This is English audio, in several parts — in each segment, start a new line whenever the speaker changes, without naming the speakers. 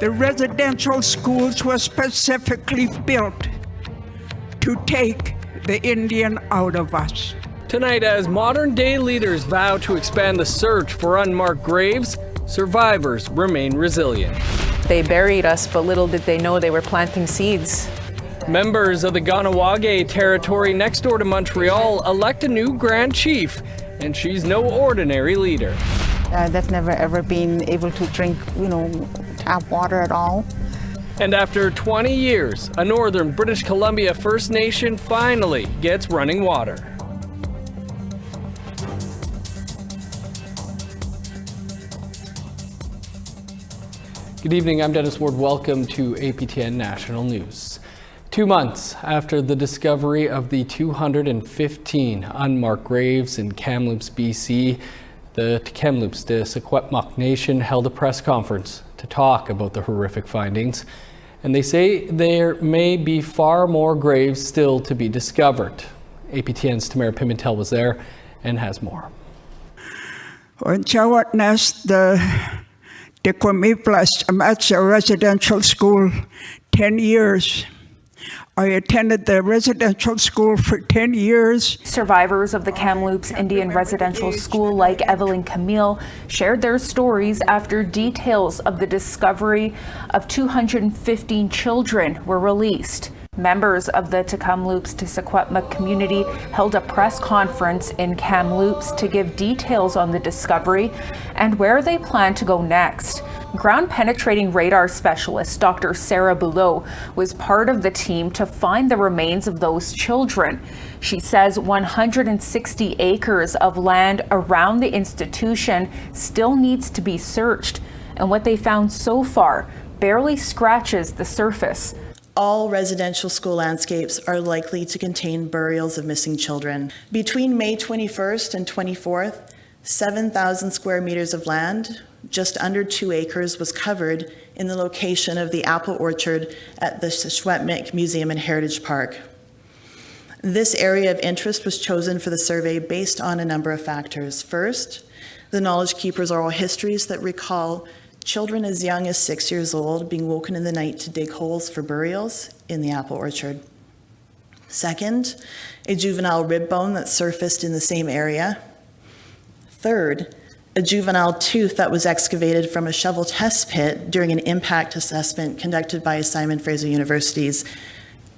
The residential schools were specifically built to take the Indian out of us.
Tonight, as modern-day leaders vow to expand the search for unmarked graves, survivors remain resilient.
They buried us, but little did they know they were planting seeds.
Members of the Kahnawake territory next door to Montreal elect a new Grand Chief, and she's no ordinary leader.
They've never ever been able to drink, tap water at all.
And after 20 years, a northern British Columbia First Nation finally gets running water. Good evening, I'm Dennis Ward. Welcome to APTN National News. 2 months after the discovery of the 215 unmarked graves in Kamloops, BC, the Tk'emlúps, the Secwépemc Nation, held a press conference to talk about the horrific findings. And they say there may be far more graves still to be discovered. APTN's Tamara Pimentel was there and has more.
Tk'emlúps, I'm at a residential school 10 years. I attended the residential school for 10 years.
Survivors of the Kamloops Indian Residential School, like Evelyn Camille, shared their stories after details of the discovery of 215 children were released. Members of the Tk'emlúps to Secwépemc community held a press conference in Kamloops to give details on the discovery and where they plan to go next. Ground-penetrating radar specialist Dr. Sarah Boulot was part of the team to find the remains of those children. She says 160 acres of land around the institution still needs to be searched, and what they found so far barely scratches the surface.
All residential school landscapes are likely to contain burials of missing children. Between May 21st and 24th, 7,000 square meters of land, just under 2 acres, was covered in the location of the apple orchard at the Secwépemc Museum and Heritage Park. This area of interest was chosen for the survey based on a number of factors. First, the knowledge keepers' oral histories that recall children as young as 6 years old being woken in the night to dig holes for burials in the apple orchard. Second, a juvenile rib bone that surfaced in the same area. Third, a juvenile tooth that was excavated from a shovel test pit during an impact assessment conducted by Simon Fraser University's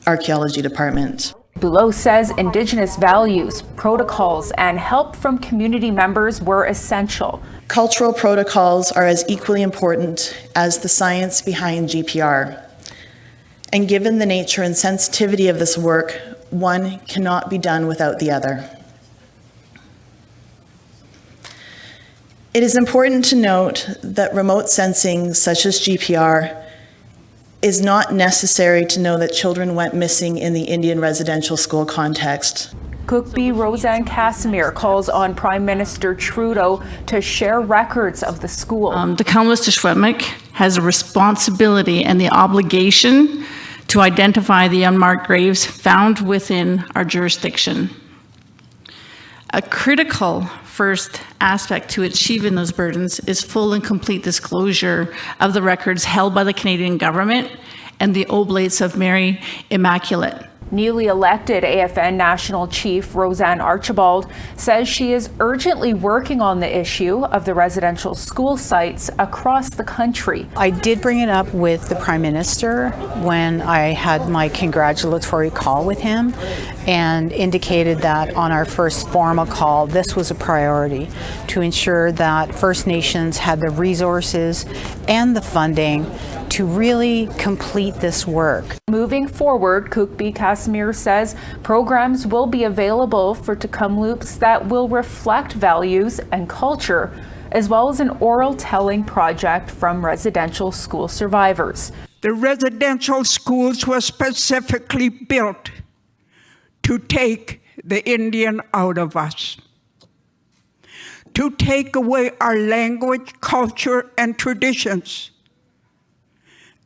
archaeology department.
Boulot says Indigenous values, protocols, and help from community members were essential.
Cultural protocols are as equally important as the science behind GPR. And given the nature and sensitivity of this work, one cannot be done without the other. It is important to note that remote sensing, such as GPR, is not necessary to know that children went missing in the Indian residential school context.
Cookbee Roseanne Casimir calls on Prime Minister Trudeau to share records of the school.
The Kamloops to Secwépemc has a responsibility and the obligation to identify the unmarked graves found within our jurisdiction. A critical first aspect to achieving those burdens is full and complete disclosure of the records held by the Canadian government and the Oblates of Mary Immaculate.
Newly elected AFN National Chief Roseanne Archibald says she is urgently working on the issue of the residential school sites across the country.
I did bring it up with the Prime Minister when I had my congratulatory call with him and indicated that on our first formal call, this was a priority to ensure that First Nations had the resources and the funding to really complete this work.
Moving forward, Cookbee Casimir says programs will be available for Tk'emlúps that will reflect values and culture, as well as an oral telling project from residential school survivors.
The residential schools were specifically built to take the Indian out of us, to take away our language, culture, and traditions,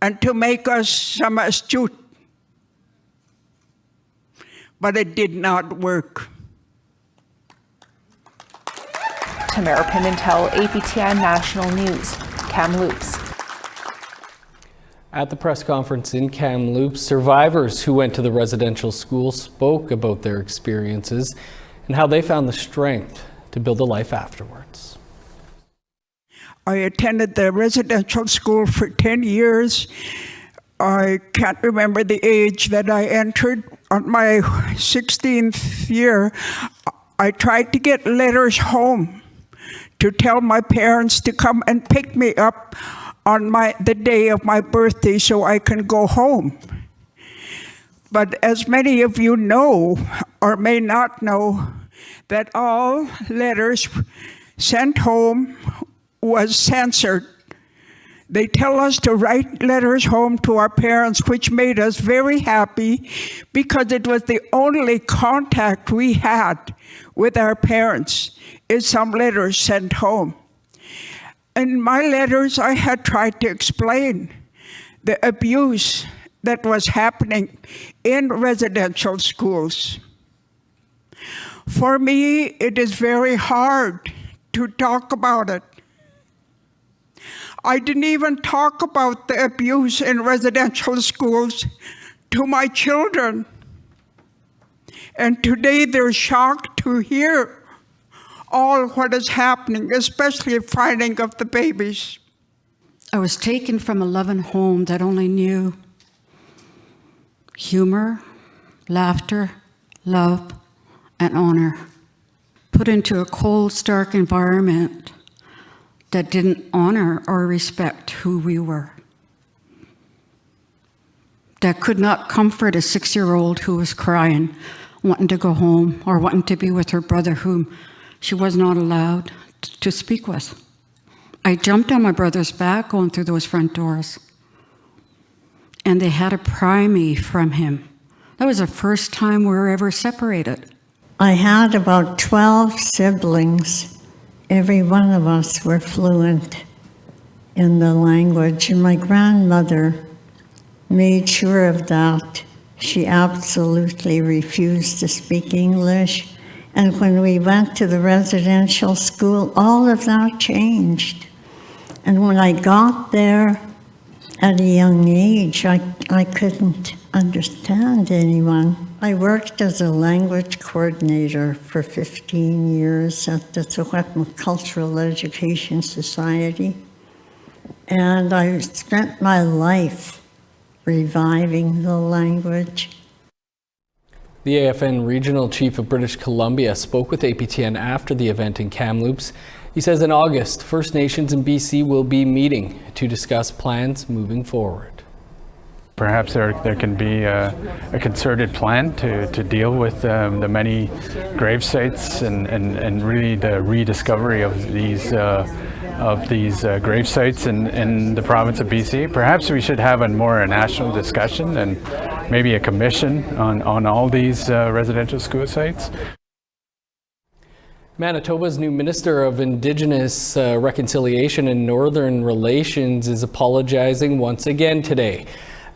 and to make us some astute. But it did not work.
Tamara Pimentel, APTN National News, Kamloops.
At the press conference in Kamloops, survivors who went to the residential school spoke about their experiences and how they found the strength to build a life afterwards.
I attended the residential school for 10 years. I can't remember the age that I entered. On my 16th year, I tried to get letters home to tell my parents to come and pick me up on the day of my birthday so I can go home. But as many of you know, or may not know, that all letters sent home was censored. They tell us to write letters home to our parents, which made us very happy because it was the only contact we had with our parents, is some letters sent home. In my letters, I had tried to explain the abuse that was happening in residential schools. For me, it is very hard to talk about it. I didn't even talk about the abuse in residential schools to my children. And today they're shocked to hear all what is happening, especially finding of the babies.
I was taken from a loving home that only knew humor, laughter, love, and honor, put into a cold, stark environment that didn't honor or respect who we were, that could not comfort a 6-year-old who was crying, wanting to go home, or wanting to be with her brother whom she was not allowed to speak with. I jumped on my brother's back going through those front doors, and they had to pry me from him. That was the first time we were ever separated.
I had about 12 siblings. Every one of us were fluent in the language, and my grandmother made sure of that. She absolutely refused to speak English. And when we went to the residential school, all of that changed. And when I got there at a young age, I couldn't understand anyone. I worked as a language coordinator for 15 years at the Secwépemc Cultural Education Society. And I spent my life reviving the language.
The AFN Regional Chief of British Columbia spoke with APTN after the event in Kamloops. He says in August, First Nations in BC will be meeting to discuss plans moving forward.
Perhaps there can be a concerted plan to deal with the many grave sites and really the rediscovery of these grave sites in the province of BC. Perhaps we should have a more national discussion and maybe a commission on all these residential school sites.
Manitoba's new Minister of Indigenous Reconciliation and Northern Relations is apologizing once again today.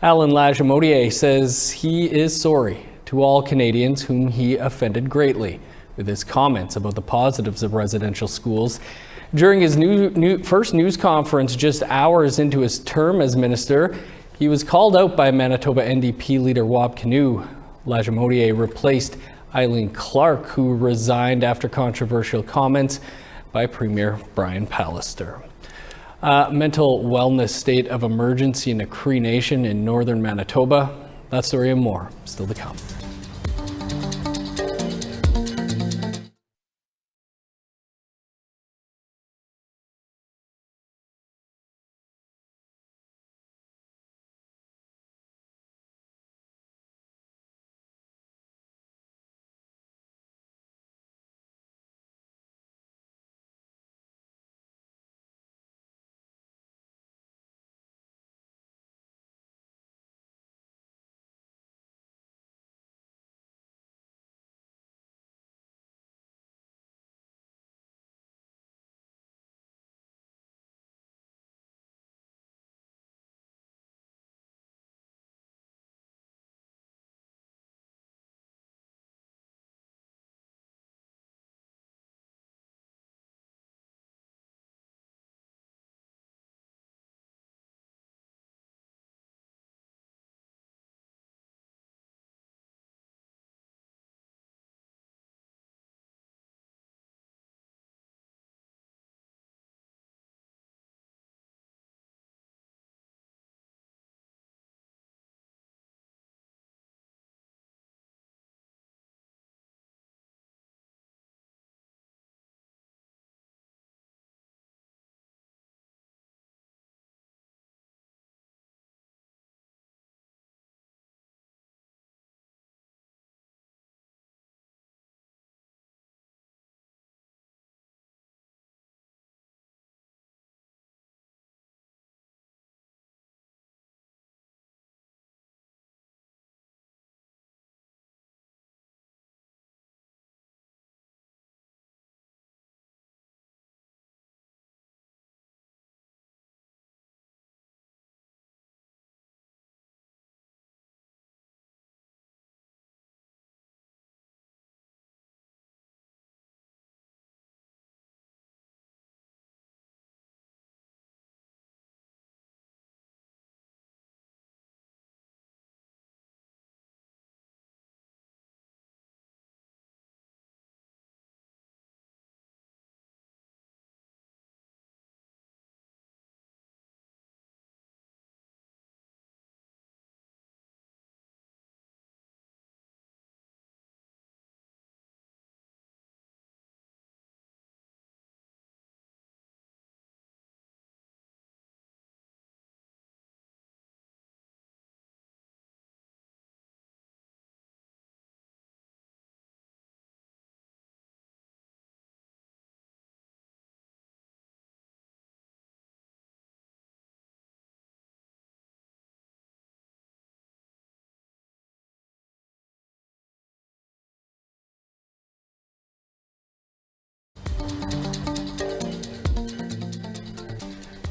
Alan Lajamodier says he is sorry to all Canadians whom he offended greatly with his comments about the positives of residential schools. During his first news conference just hours into his term as minister, he was called out by Manitoba NDP leader Wab Kinew. Lajamodier replaced Eileen Clark, who resigned after controversial comments by Premier Brian Pallister. Mental wellness state of emergency in the Cree Nation in northern Manitoba. That story and more still to come.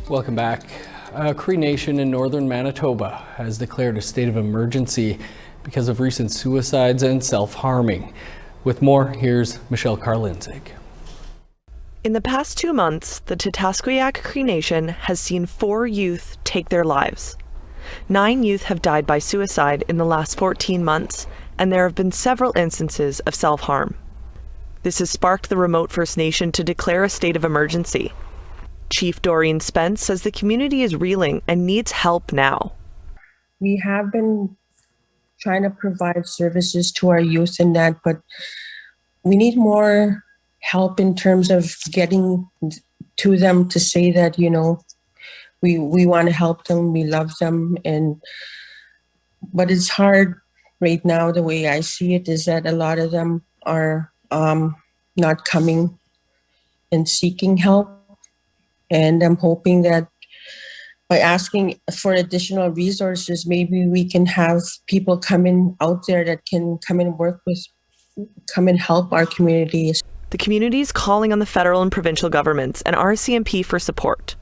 Welcome back. Cree Nation in northern Manitoba has declared a state of emergency because of recent suicides and self-harming. With more, here's Michelle Karlinzig.
In the past 2 months, the Tk'emlúps Cree Nation has seen 4 youth take their lives. 9 youth have died by suicide in the last 14 months, and there have been several instances of self-harm. This has sparked the remote First Nation to declare a state of emergency. Chief Doreen Spence says the community is reeling and needs help now.
We have been trying to provide services to our youth and that, but we need more help in terms of getting to them to say that, you know, we want to help them, we love them, but it's hard right now. The way I see it is that a lot of them are not coming and seeking help. And I'm hoping that by asking for additional resources, maybe we can have people coming out there that can come and help our communities.
The community is calling on the federal and provincial governments and RCMP for support.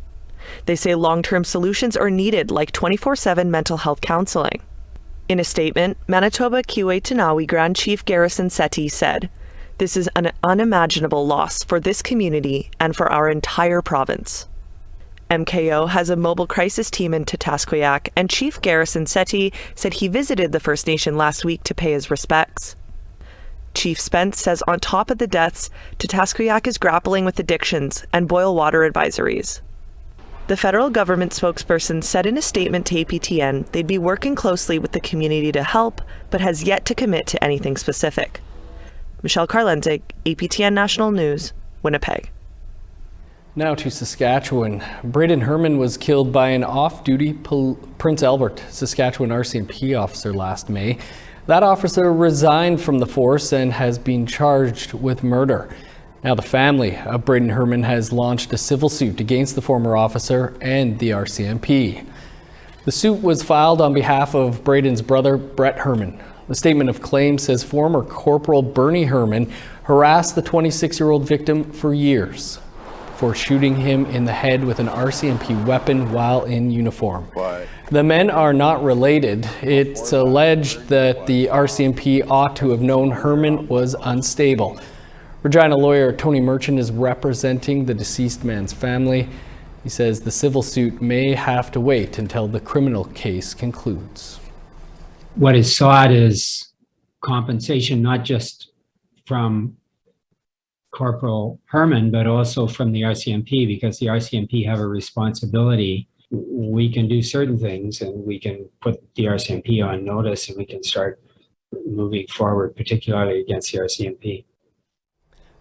They say long-term solutions are needed, like 24/7 mental health counseling. In a statement, Manitoba Kiwi Grand Chief Garrison Setti said, "This is an unimaginable loss for this community and for our entire province." MKO has a mobile crisis team in Tk'emlúps, and Chief Garrison Setti said he visited the First Nation last week to pay his respects. Chief Spence says on top of the deaths, Tk'emlúps is grappling with addictions and boil water advisories. The federal government spokesperson said in a statement to APTN they'd be working closely with the community to help, but has yet to commit to anything specific. Michelle Karlinzig, APTN National News, Winnipeg.
Now to Saskatchewan. Braden Herman was killed by an off-duty Prince Albert, Saskatchewan RCMP officer last May. That officer resigned from the force and has been charged with murder. Now the family of Braden Herman has launched a civil suit against the former officer and the RCMP. The suit was filed on behalf of Braden's brother, Brett Herman. The statement of claim says former Corporal Bernie Herman harassed the 26-year-old victim for years before shooting him in the head with an RCMP weapon while in uniform. The men are not related. It's alleged that the RCMP ought to have known Herman was unstable. Regina lawyer Tony Merchant is representing the deceased man's family. He says the civil suit may have to wait until the criminal case concludes.
What is sought is compensation, not just from Corporal Herman, but also from the RCMP, because the RCMP have a responsibility. We can do certain things and we can put the RCMP on notice and we can start moving forward, particularly against the RCMP.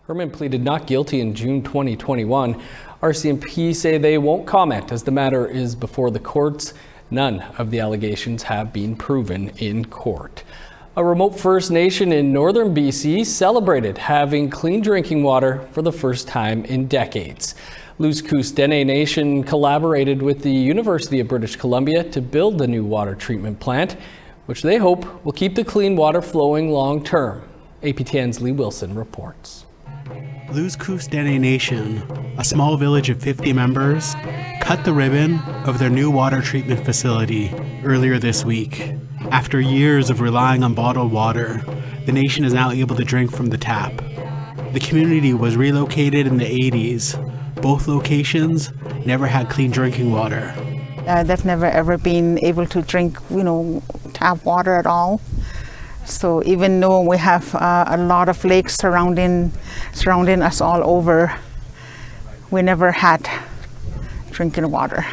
Herman pleaded not guilty in June 2021. RCMP say they won't comment as the matter is before the courts. None of the allegations have been proven in court. A remote First Nation in northern BC celebrated having clean drinking water for the first time in decades. Tk'emlúps Nation collaborated with the University of British Columbia to build the new water treatment plant, which they hope will keep the clean water flowing long term. APTN's Lee Wilson reports.
Tk'emlúps Nation, a small village of 50 members, cut the ribbon of their new water treatment facility earlier this week. After years of relying on bottled water, the nation is now able to drink from the tap. The community was relocated in the 80s. Both locations never had clean drinking water.
They've never ever been able to drink, tap water at all. So even though we have a lot of lakes surrounding us all over, we never had drinking water.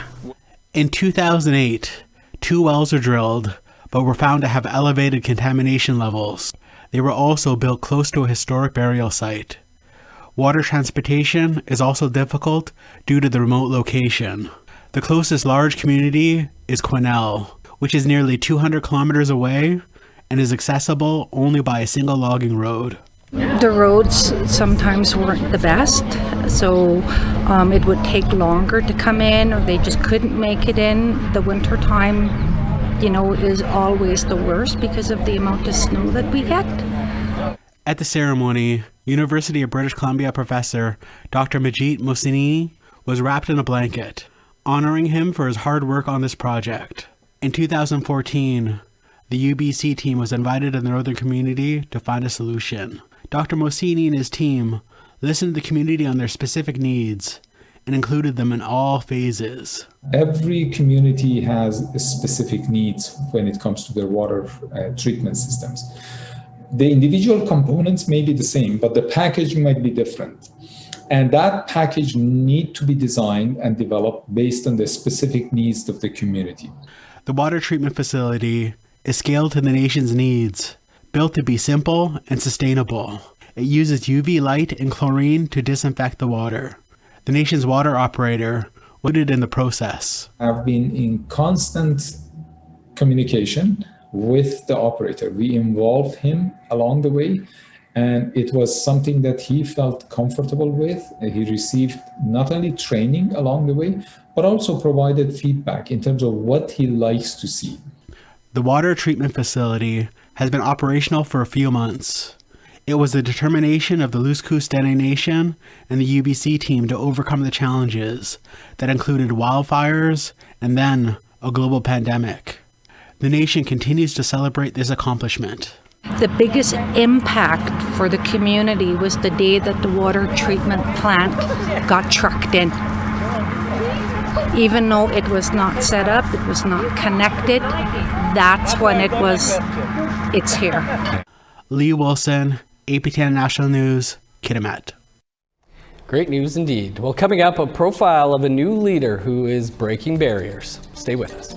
In 2008, 2 wells were drilled, but were found to have elevated contamination levels. They were also built close to a historic burial site. Water transportation is also difficult due to the remote location. The closest large community is Quesnel, which is nearly 200 kilometers away and is accessible only by a single logging road.
The roads sometimes weren't the best, so it would take longer to come in, or they just couldn't make it in. The winter time, is always the worst because of the amount of snow that we get.
At the ceremony, University of British Columbia professor Dr. Majit Mohseni was wrapped in a blanket. honoring him for his hard work on this project. In 2014, the UBC team was invited to the northern community to find a solution. Dr. Mosini and his team listened to the community on their specific needs and included them in all phases.
Every community has specific needs when it comes to their water treatment systems. The individual components may be the same, but the package might be different. And that package need to be designed and developed based on the specific needs of the community.
The water treatment facility is scaled to the nation's needs, built to be simple and sustainable. It uses UV light and chlorine to disinfect the water. The nation's water operator was included in the process.
I've been in constant communication with the operator. We involved him along the way, and it was something that he felt comfortable with. He received not only training along the way, but also provided feedback in terms of what he likes to see.
The water treatment facility has been operational for a few months. It was the determination of the Tk'emlúps Nation and the UBC team to overcome the challenges that included wildfires and then a global pandemic. The nation continues to celebrate this accomplishment.
The biggest impact for the community was the day that the water treatment plant got trucked in. Even though it was not set up, it was not connected, that's when it's here.
Lee Wilson, APTN National News, Tk'emlúps.
Great news indeed. Well, coming up, a profile of a new leader who is breaking barriers. Stay with us.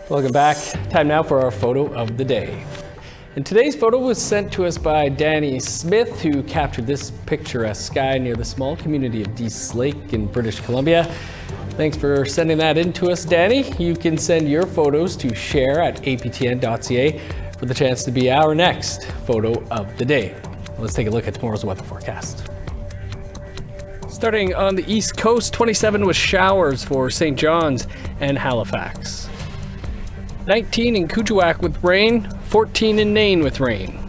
Welcome back. Time now for our photo of the day. And today's photo was sent to us by Danny Smith, who captured this picturesque sky near the small community of Dease Lake in British Columbia. Thanks for sending that in to us, Danny. You can send your photos to share@aptn.ca for the chance to be our next photo of the day. Let's take a look at tomorrow's weather forecast. Starting on the East Coast, 27 with showers for St. John's and Halifax. 19 in Kuujjuaq with rain, 14 in Nain with rain.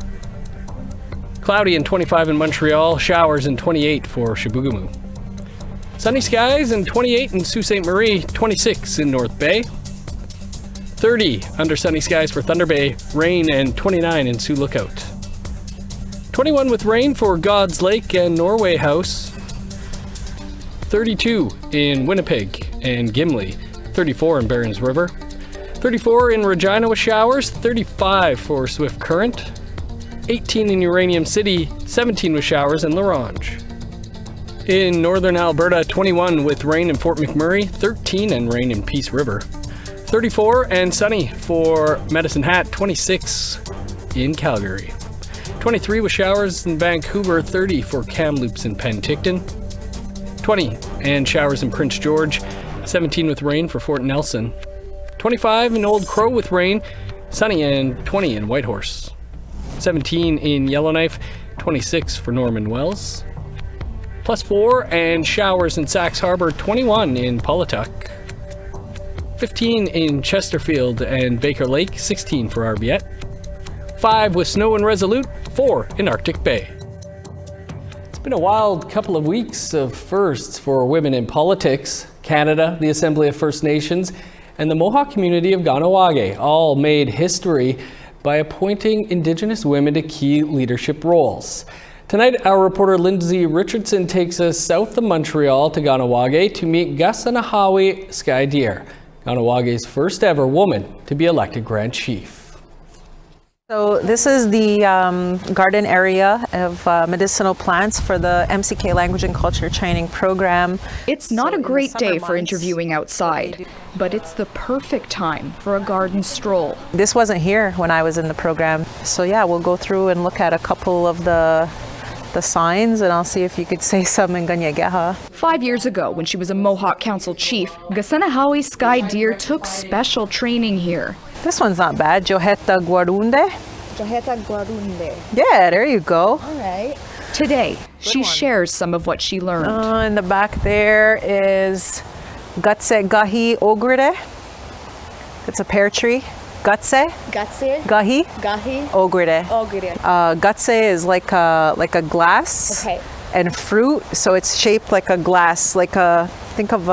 Cloudy and 25 in Montreal, showers and 28 for Chibougamau. Sunny skies and 28 in Sault Ste. Marie, 26 in North Bay. 30 under sunny skies for Thunder Bay, rain and 29 in Sioux Lookout. 21 with rain for God's Lake and Norway House. 32 in Winnipeg and Gimli. 34 in Barons River. 34 in Regina with showers. 35 for Swift Current. 18 in Uranium City. 17 with showers in La Ronge. In northern Alberta, 21 with rain in Fort McMurray. 13 and rain in Peace River. 34 and sunny for Medicine Hat, 26 in Calgary. 23 with showers in Vancouver, 30 for Kamloops and Penticton. 20 and showers in Prince George, 17 with rain for Fort Nelson. 25 in Old Crow with rain, sunny, and 20 in Whitehorse. 17 in Yellowknife, 26 for Norman Wells. +4 and showers in Sax Harbor, 21 in Paulatuck. 15 in Chesterfield and Baker Lake, 16 for Arbiette. 5 with snow in Resolute, 4 in Arctic Bay. It's been a wild couple of weeks of firsts for women in politics. Canada, the Assembly of First Nations, and the Mohawk community of Kahnawake all made history by appointing Indigenous women to key leadership roles. Tonight, our reporter Lindsay Richardson takes us south of Montreal to Kahnawake to meet Gasanahawi Sky Deer, Kahnawake's first ever woman to be elected Grand Chief.
So this is the garden area of medicinal plants for the MCK Language and Culture Training Program.
It's not a great day for interviewing outside, but it's the perfect time for a garden stroll.
This wasn't here when I was in the program. So yeah, we'll go through and look at a couple of the signs, and I'll see if you could say some in Ganyageha.
5 years ago, when she was a Mohawk Council chief, Gasanahawi Sky Deer took special training here.
This one's not bad. Joheta Guarunde.
Joheta Guarunde.
Yeah, there you go.
All right. Today, she shares some of what she learned.
In the back there is Gatse Gahi Ogride. It's a pear tree. Gatse.
Gatse.
Gahi.
Gahi.
Ogride.
Ogride.
Gatse is like a glass.
Okay.
And fruit, so it's shaped like a glass, think of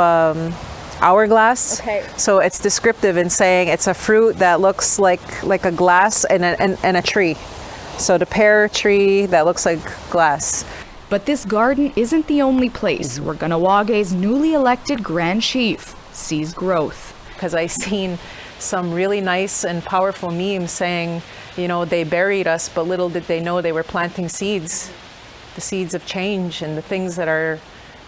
hourglass.
Okay.
So it's descriptive in saying it's a fruit that looks like a glass and a tree. So the pear tree that looks like glass.
But this garden isn't the only place where Kahnawake's newly elected Grand Chief sees growth.
Because I seen some really nice and powerful memes saying, you know, they buried us, but little did they know they were planting seeds, the seeds of change and the things that are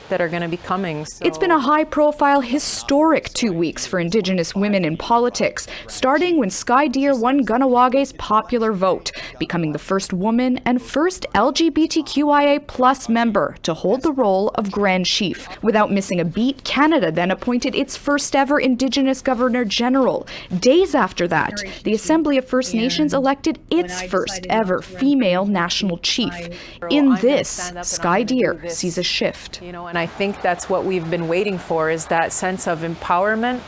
going to be coming. So.
It's been a high-profile, historic 2 weeks for Indigenous women in politics, starting when Sky Deer won Kahnawake's popular vote, becoming the first woman and first LGBTQIA+ member to hold the role of Grand Chief. Without missing a beat, Canada then appointed its first ever Indigenous Governor General. Days after that, the Assembly of First Nations elected its first ever female national chief. In this, Sky Deer sees a shift.
You know, and I think that's what we've been waiting for, is that sense of empowerment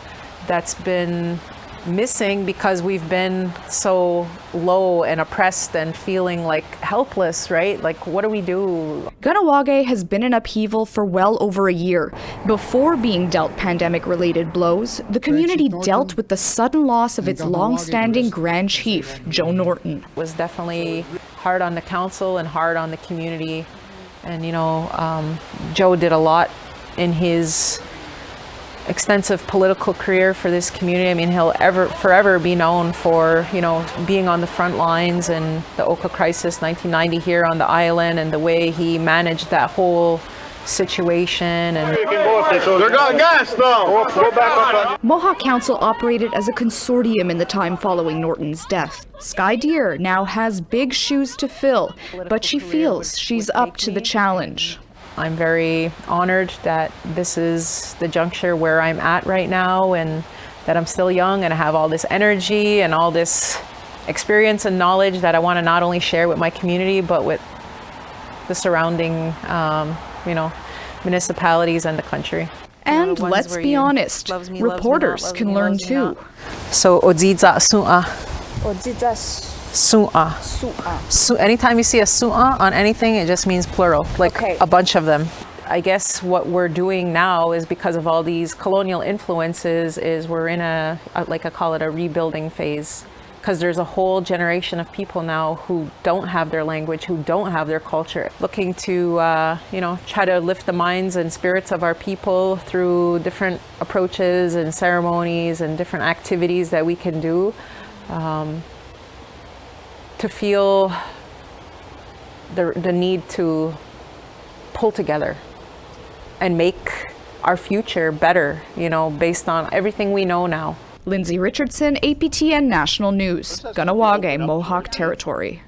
that's been missing because we've been so low and oppressed and feeling like helpless, right? Like, what do we do?
Kahnawake has been in upheaval for well over a year. Before being dealt pandemic-related blows, the community dealt with the sudden loss of its long-standing Grand Chief, Joe Norton.
It was definitely hard on the council and hard on the community. And, you know, Joe did a lot in his extensive political career for this community. I mean, he'll forever be known for, you know, being on the front lines in the Oka crisis, 1990 here on the island, and the way he managed that whole situation. And
they're got gas now. Go back up.
Mohawk Council operated as a consortium in the time following Norton's death. Sky Deer now has big shoes to fill, but she feels she's up to the challenge.
I'm very honored that this is the juncture where I'm at right now, and that I'm still young and I have all this energy and all this experience and knowledge that I want to not only share with my community, but with the surrounding, you know, municipalities and the country.
And let's be honest, reporters can learn too.
So, Odziza Su'a.
Odziza
Su'a. Anytime you see a su'a on anything, it just means plural, like a bunch of them. I guess what we're doing now is because of all these colonial influences is we're in like I call it a rebuilding phase, because there's a whole generation of people now who don't have their language, who don't have their culture, looking to try to lift the minds and spirits of our people through different approaches and ceremonies and different activities that we can do to feel the need to pull together and make our future better, based on everything we know now.
Lindsay Richardson, APTN National News, Kahnawake, Mohawk Territory.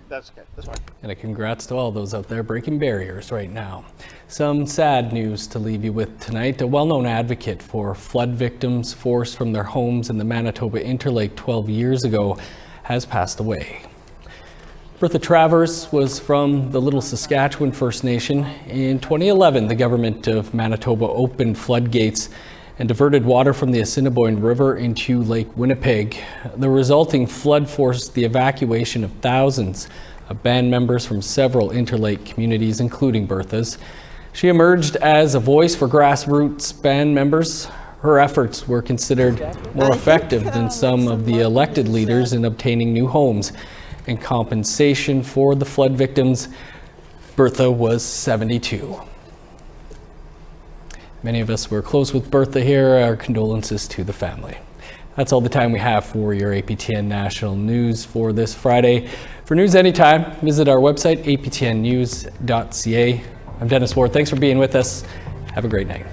And a congrats to all those out there breaking barriers right now. Some sad news to leave you with tonight. A well-known advocate for flood victims forced from their homes in the Manitoba Interlake 12 years ago has passed away. Bertha Travers was from the Little Saskatchewan First Nation. In 2011, the government of Manitoba opened floodgates and diverted water from the Assiniboine River into Lake Winnipeg. The resulting flood forced the evacuation of thousands of band members from several interlake communities, including Bertha's. She emerged as a voice for grassroots band members. Her efforts were considered more effective than some of the elected leaders in obtaining new homes and compensation for the flood victims. Bertha was 72. Many of us were close with Bertha here. Our condolences to the family. That's all the time we have for your APTN National News for this Friday. For news anytime, visit our website, aptnnews.ca. I'm Dennis Ward. Thanks for being with us. Have a great night.